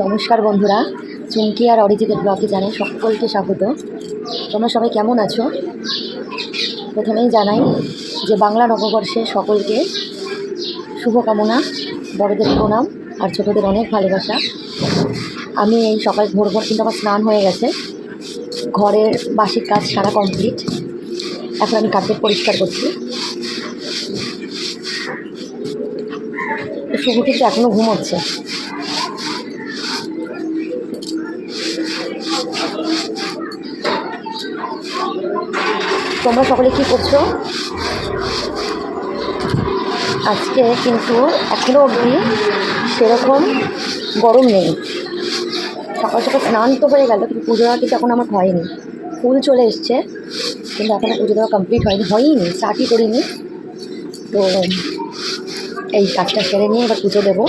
নমস্কার বন্ধুরা, চুমকি আর অরিজিতের ব্লগে জানাই সকলকে স্বাগত। তোমরা সবাই কেমন আছো? প্রথমেই জানাই যে বাংলা নববর্ষে সকলকে শুভকামনা, বড়দের প্রণাম আর ছোটদের অনেক ভালোবাসা। আমি এই সকাল ভোর কিন্তু আমার স্নান হয়ে গেছে, ঘরের বাসিক কাজ সারা কমপ্লিট। এখন আমি কার্পেট পরিষ্কার করছি। শুভ কিন্তু এখনও ঘুমোচ্ছে। তোমরা সকলে কী করছো? আজকে কিন্তু এখনও অবধি সেরকম গরম নেই। সকাল সকাল স্নান তো হয়ে গেল, কিন্তু পুজো দেওয়া কিন্তু এখন আমার হয়নি। ফুল চলে এসছে কিন্তু এখনও পুজো দেওয়া কমপ্লিট হয়নি, স্টার্টই করিনি। তো এই কাজটা সেরে নিয়ে এবার পুজো দেবো।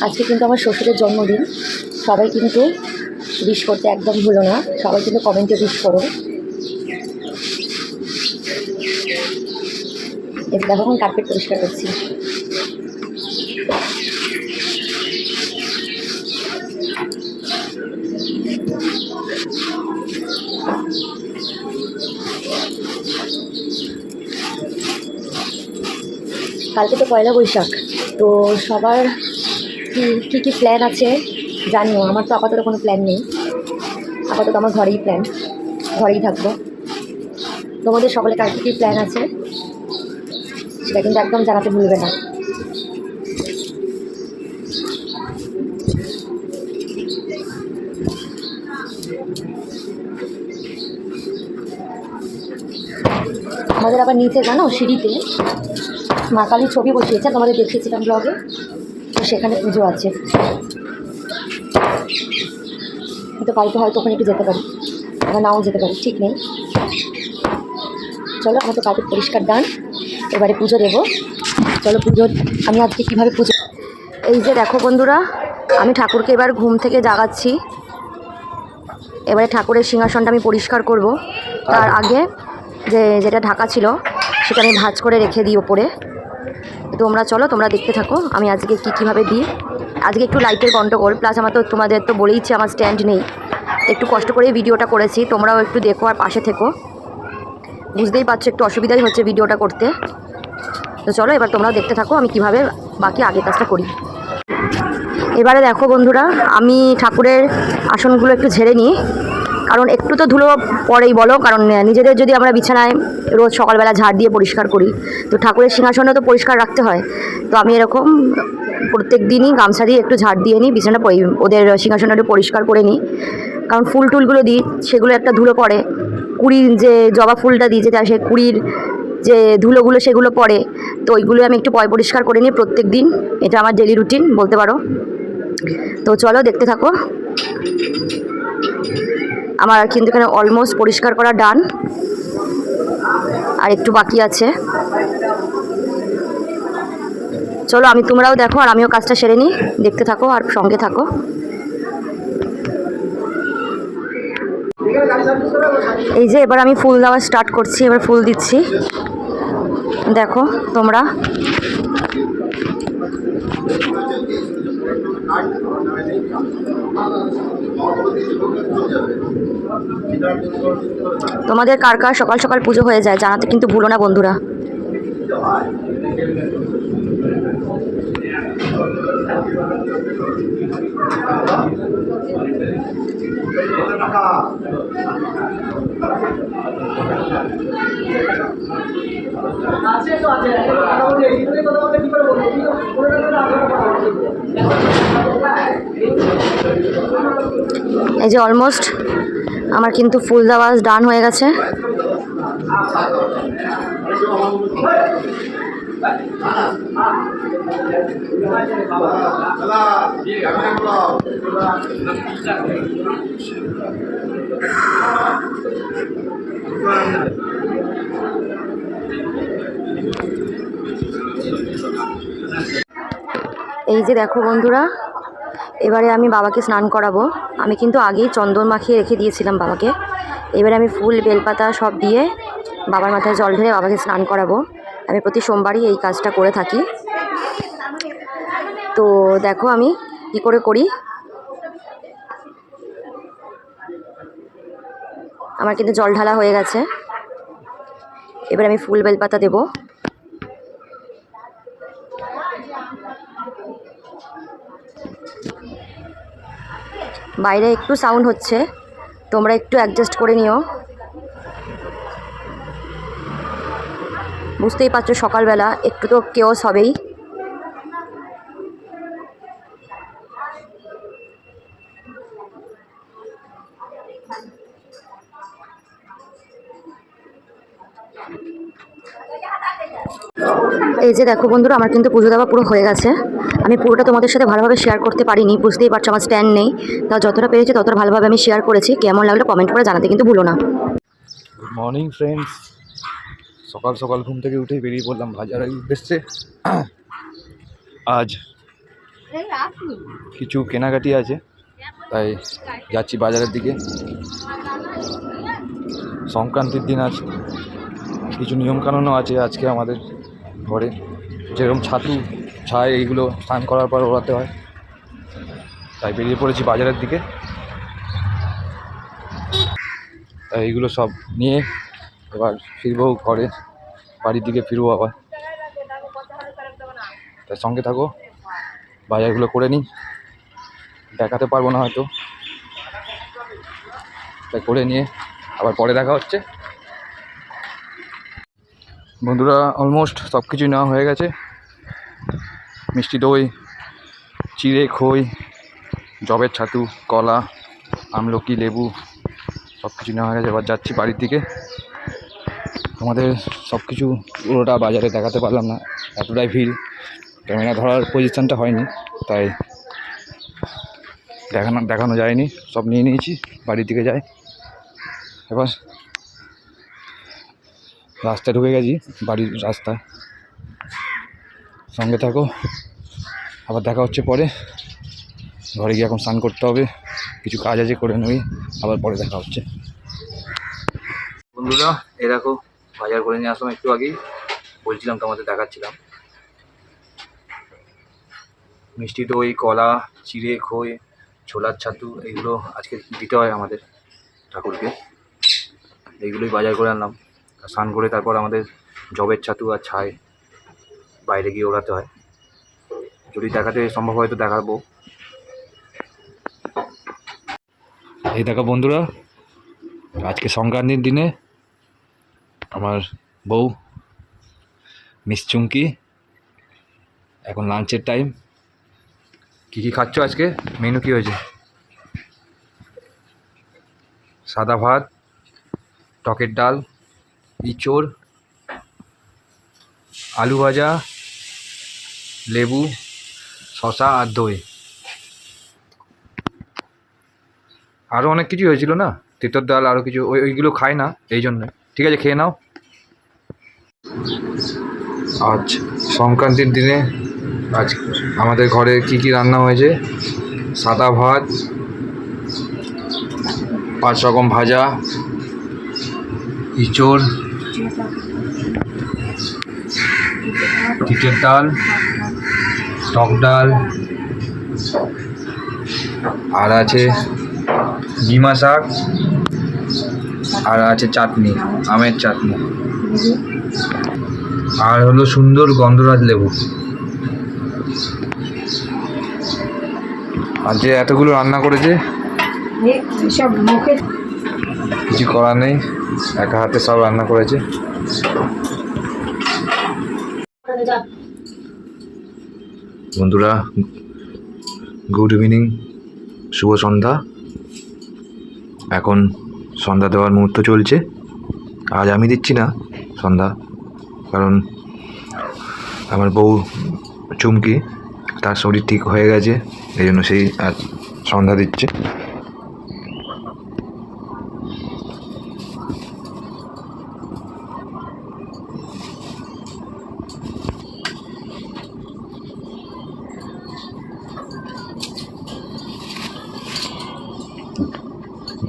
আজকে কিন্তু আমার শ্বশুরের জন্মদিন। সবাই কিন্তু উইশ করতে একদম ভুলো না, সবাই কিন্তু কমেন্টে উইশ করো। এটা দেখো এখন কার্পেট পরিষ্কার করছি। কালকে তো পয়লা বৈশাখ, তো সবার কী প্ল্যান আছে জানিও। আমার তো আপাতত কোনো প্ল্যান নেই, আপাতত আমার ঘরেই থাকবো। তোমাদের সকলে কার কী প্ল্যান আছে সেটা কিন্তু একদম জানাতে ভুলবে না। আমাদের আবার নিচে জানো সিঁড়িতে মা কালীর ছবি বসিয়েছে, তোমাদের দেখিয়েছিলাম ব্লগে। তো সেখানে পুজো আছে, কিন্তু কালকে হয়তো ওখানে একটু যেতে পারি, আবার নাও যেতে পারি, ঠিক নেই। চলো, আমার তো কালকে পরিষ্কার ডান, এবারে পুজো দেবো। চলো আমি আজকে কীভাবে পুজো, এই যে দেখো বন্ধুরা, আমি ঠাকুরকে এবার ঘুম থেকে জাগাচ্ছি। এবারে ঠাকুরের সিংহাসনটা আমি পরিষ্কার করব। তার আগে যেটা ঢাকা ছিল সেটা আমি ভাঁজ করে রেখে দিই ওপরে। তোমরা চলো, তোমরা দেখতে থাকো আমি আজকে কীভাবে দিই। আজকে একটু লাইটের গন্ডগোল, প্লাস আমার তো তোমাদের তো বলেইছি আমার স্ট্যান্ড নেই, একটু কষ্ট করে ভিডিওটা করেছি। তোমরাও একটু দেখো আর পাশে থেকো, বুঝতেই পারছো একটু অসুবিধাই হচ্ছে ভিডিওটা করতে। তো চলো এবার তোমরাও দেখতে থাকো আমি কিভাবে বাকি আগের কাজটা করি। এবারে দেখো বন্ধুরা, আমি ঠাকুরের আসনগুলো একটু ঝেড়ে নিই, কারণ একটু তো ধুলো পড়েই বলো। কারণ নিজেদের যদি আমরা বিছানায় রোজ সকালবেলা ঝাড় দিয়ে পরিষ্কার করি, তো ঠাকুরের সিংহাসনও তো পরিষ্কার রাখতে হয়। তো আমি এরকম প্রত্যেক দিনই গামছা দিয়ে একটু ঝাড় দিয়ে নিই, বিছানা ওদের সিংহাসনটা একটু পরিষ্কার করে নিই। কারণ ফুল টুলগুলো দিই, সেগুলো একটা ধুলো পড়ে। কুড়ির যে জবা ফুলটা দিই, যেটা সেই কুড়ির যে ধুলোগুলো সেগুলো পড়ে, তো ওইগুলো আমি একটু পরিষ্কার করে নিই প্রত্যেক দিন। এটা আমার ডেলি রুটিন বলতে পারো। তো চলো দেখতে থাকো। আমার কিন্তু এখানে অলমোস্ট পরিষ্কার করা ডান, আর একটু বাকি আছে। চলো তোমরাও দেখো আর আমিও কাজটা সেরে নিই, দেখতে থাকো আর সঙ্গে থাকো। এই যে এবার আমি ফুল দেওয়া স্টার্ট করছি, এবার ফুল দিচ্ছি দেখো তোমরা। তোমাদের কার কার সকাল সকাল পুজো হয়ে যায় জানাতে কিন্তু ভুলো না বন্ধুরা। এই যে অলমোস্ট আমার কিন্তু ফুল দেওয়া ডান হয়ে গেছে। এই যে দেখো বন্ধুরা, এবারে আমি বাবাকে স্নান করাবো। আমি কিন্তু আগেই চন্দন মাখিয়ে রেখে দিয়েছিলাম বাবাকে। এবারে আমি ফুল বেলপাতা সব দিয়ে বাবার মাথায় জল ঢেলে বাবাকে স্নান করাবো। আমি প্রতি সোমবারই এই কাজটা করে থাকি। তো দেখো আমি কি করে করি। আমার কিন্তু জল ঢালা হয়ে গেছে। এবার আমি ফুল বেলপাতা দেব। বাইরে একটু সাউন্ড হচ্ছে, তোমরা একটু অ্যাডজাস্ট করে নিও। বুঝতেই পারছো সকালবেলা একটু তো কেওস হবেই। এই যে দেখো বন্ধুরা, আমার কিন্তু পুজো দেওয়া পুরো হয়ে গেছে। আমি পুরোটা তোমাদের সাথে ভালোভাবে শেয়ার করতে পারিনি, বুঝতেই পারছো আমার স্ট্যান্ড নেই। তা যতটা পেরেছি ততটা ভালোভাবে আমি শেয়ার করেছি। কেমন লাগলো কমেন্ট করে জানাতে কিন্তু ভুলো না। গুড মর্নিং ফ্রেন্ডস, সকাল সকাল ঘুম থেকে উঠেই বেরিয়ে পড়লাম বাজারের উদ্দেশ্যে। আজ কিছু কেনাকাটি আছে, তাই যাচ্ছি বাজারের দিকে। সংক্রান্তির দিন আজ কিছু নিয়মকানুনও আছে আজকে আমাদের ঘরে, যেরকম ছাতু ছাই এইগুলো স্নান করার পর ওড়াতে হয়। তাই বেরিয়ে পড়েছি বাজারের দিকে। তাই এইগুলো সব নিয়ে এবার ফিরবো ঘরে, বাড়ির দিকে ফিরবো আবার। তাই সঙ্গে থাকো, বাজারগুলো করে নিই। দেখাতে পারবো না হয়তো, তাই করে নিয়ে আবার পরে দেখা হচ্ছে। বন্ধুরা, অলমোস্ট সব কিছু নেওয়া হয়ে গেছে। মিষ্টি দই, চিড়ে, খই, জবের ছাতু, কলা, আমলকি, লেবু সব কিছু নেওয়া হয়ে গেছে। এবার যাচ্ছি বাড়ির দিকে। আমাদের সব কিছু পুরোটা বাজারে দেখাতে পারলাম না, এতটাই ভিড়, ক্যামেরা ধরার পজিশানটা হয়নি, তাই দেখানো যায়নি। সব নিয়ে নিয়েছি, বাড়ির দিকে যাই। এবার রাস্তায় ঢুকে গেছি, বাড়ির রাস্তায়। সঙ্গে থাকো, আবার দেখা হচ্ছে পরে। ঘরে গিয়ে এখন স্নান করতে হবে, কিছু কাজ আছে করে নেই, আবার পরে দেখা হচ্ছে। বন্ধুরা, এই দেখো বাজার করে নিয়ে আসলাম একটু আগেই, বলছিলাম তোমাদের দেখাচ্ছিলাম। মিষ্টি দই, কলা, চিড়ে, খই, ছোলার ছাতু এইগুলো আজকে দিতে হয় আমাদের ঠাকুরকে। এইগুলোই বাজার করে আনলাম। স্নান করে তারপর আমাদের জবের ছাতু আর ছাই বাইরে গিয়ে ওড়াতে হয়। যদি দেখাতে সম্ভব হয় তো দেখাবো। এই দেখো বন্ধুরা, আজকে সংক্রান্তির দিনে আমার বউ মিস চুমকি, এখন লাঞ্চের টাইম। কী কী খাচ্ছ আজকে? মেনু কী হয়েছে? সাদা ভাত, টকের ডাল, ইঁচড়, আলু ভাজা, লেবু, শসা আর দই। আরও অনেক কিছু হয়েছিল না, তেঁতর ডাল, আরও কিছু, ওইগুলো খায় না এই জন্য। ঠিক আছে, খেয়ে নাও। আজ সংক্রান্তির দিনে আজ আমাদের ঘরে কি কি রান্না হয়েছে: সাদা ভাত, 5 রকম ভাজা, ইঁচড়, তিতের ডাল, টক ডাল, আর আছে ডিমা শাক, আর আছে চাটনি, আমের চাটনি, আর হলো সুন্দর গন্ধরাজ লেবু। আর যে এতগুলো রান্না করেছে, কিছু করার নেই, একা হাতে সব রান্না করেছে। বন্ধুরা, গুড ইভিনিং, শুভ সন্ধ্যা। এখন সন্ধ্যা দেওয়ার মুহূর্ত চলছে। আজ আমি দিচ্ছি না সন্ধ্যা, কারণ আমার বউ চুমকি, তার শরীর ঠিক হয়ে গেছে, এই জন্য সেই আজ সন্ধ্যা দিচ্ছে।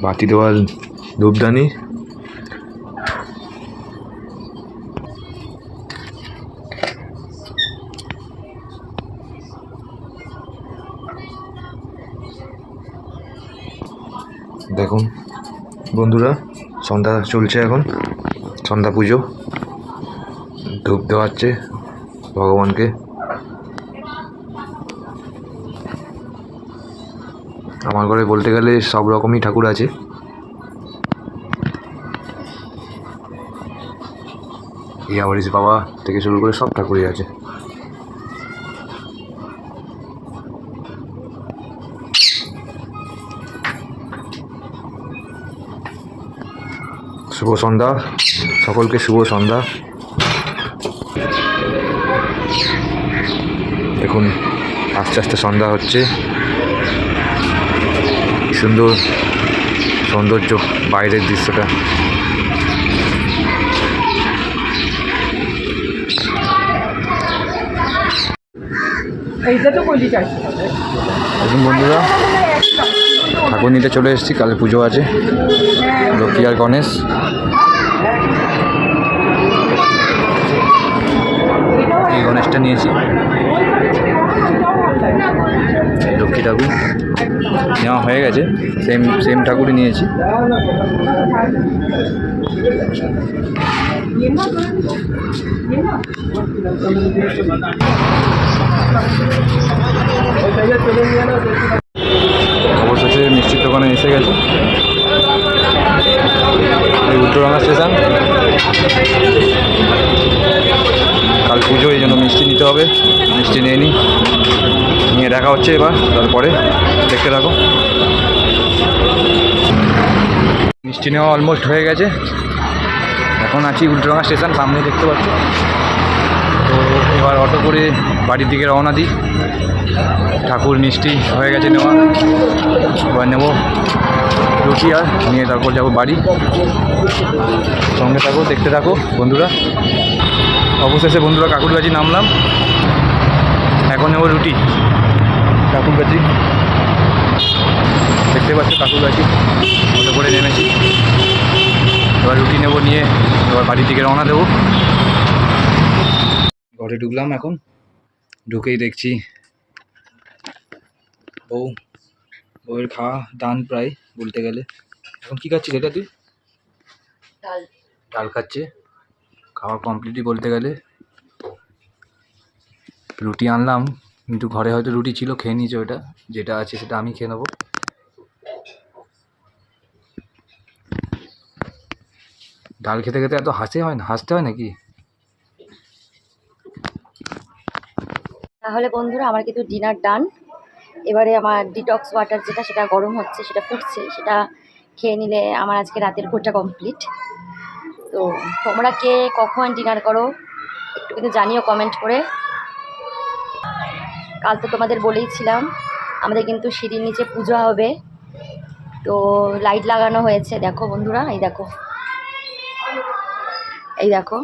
বাতি দেওয়ার ধূপদানি, দেখুন বন্ধুরা, সন্ধ্যা চলছে এখন, সন্ধ্যা পুজো, ধূপ দেওয়াচ্ছে ভগবানকে। আমার ঘরে বলতে গেলে সব রকমই ঠাকুর আছে। ইয়াবাড়িস বাবা থেকে শুরু করে সব ঠাকুরই আছে। শুভ সন্ধ্যা সকলকে, শুভ সন্ধ্যা। দেখুন আস্তে আস্তে সন্ধ্যা হচ্ছে, সুন্দর সৌন্দর্য বাইরের দৃশ্যটা। দেখুন বন্ধুরা, ঠাকুর নিতে চলে এসেছি, কাল পুজো আছে, লক্ষ্মী আর গণেশ। এই গণেশটা নিয়েছি, লক্ষ্মী ঠাকুর নেওয়া হয়ে গেছে, সেম ঠাকুরই নিয়েছি। অবশেষে মিষ্টির দোকানে এসে গেছে, এই উত্তরভাঙা স্টেশন। কাল পুজো, এই জন্য মিষ্টি নিতে হবে, মিষ্টি নিয়ে নিই, নিয়ে দেখা হচ্ছে এবার, তারপরে দেখতে থাকো। মিষ্টি নেওয়া অলমোস্ট হয়ে গেছে, এখন আছি উল্টোডাঙা স্টেশন, সামনে দেখতে পাচ্ছ। তো এবার অটো করে বাড়ির দিকে রওনা দিই। ঠাকুর মিষ্টি হয়ে গেছে নেওয়া, এবার নেব রুটি আর নিয়ে তারপর যাবো বাড়ি। সঙ্গে থাকো, দেখতে থাকো বন্ধুরা। অবশেষে বন্ধুরা কাকুরগাছি নামলাম, এখন নেব রুটি। কাকুরগাছি দেখতে পাচ্ছ, কাকুরগাছি অটো করে নেমেছি, এবার রুটি নেব, নিয়ে এবার বাড়ির দিকে রওনা দেবো। ঘরে ঢুকলাম, এখন ঢুকেই দেখছি বউয়ের খাওয়া দান প্রায় বলতে গেলে। এখন কী খাচ্ছিস এটা তুই? ডাল খাচ্ছে, খাওয়া কমপ্লিটই বলতে গেলে। রুটি আনলাম, কিন্তু ঘরে হয়তো রুটি ছিল, খেয়ে নিয়েছে, ওটা যেটা আছে সেটা আমি খেয়ে নেবো। ডাল খেতে খেতে এত হাসতে হয় নাকি? তাহলে বন্ধুরা আমার কিন্তু ডিনার ডান। এবারে আমার ডিটক্স ওয়াটার যেটা, সেটা গরম হচ্ছে, সেটা ফুটছে, সেটা খেয়ে নিলে আমার আজকে রাতের ঘোরটা কমপ্লিট। তো তোমরা কে কখন ডিনার করো একটু কিন্তু জানিও কমেন্ট করে। কাল তো তোমাদের বলেইছিলাম আমাদের কিন্তু সিঁড়ির নিচে পুজো হবে, তো লাইট লাগানো হয়েছে। দেখো বন্ধুরা, এই দেখো, এই দেখো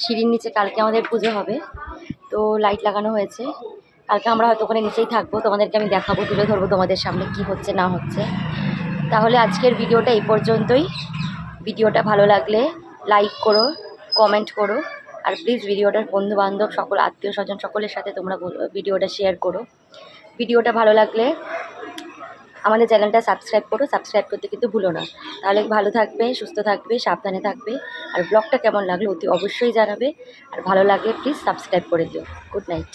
সিঁড়ির নিচে কালকে আমাদের পুজো হবে, তো লাইট লাগানো হয়েছে। কালকে আমরা হয়তো ওখানে নিচেই থাকবো, তোমাদেরকে আমি দেখাবো, তুলে ধরবো তোমাদের সামনে কি হচ্ছে না হচ্ছে। তাহলে আজকের ভিডিওটা এই পর্যন্তই। ভিডিওটা ভালো লাগলে লাইক করো, কমেন্ট করো, আর প্লিজ ভিডিওটার বন্ধুবান্ধব সকল আত্মীয় স্বজন সকলের সাথে তোমরা ভিডিওটা শেয়ার করো। ভিডিওটা ভালো লাগলে আমাদের চ্যানেলটা সাবস্ক্রাইব করো, সাবস্ক্রাইব করতে কিন্তু ভুলো না। তাহলে ভালো থাকবে, সুস্থ থাকবে, সাবধানে থাকবে। আর ব্লগটা কেমন লাগলো অতি অবশ্যই জানাবে, আর ভালো লাগলে প্লিজ সাবস্ক্রাইব করে দিও। Good night.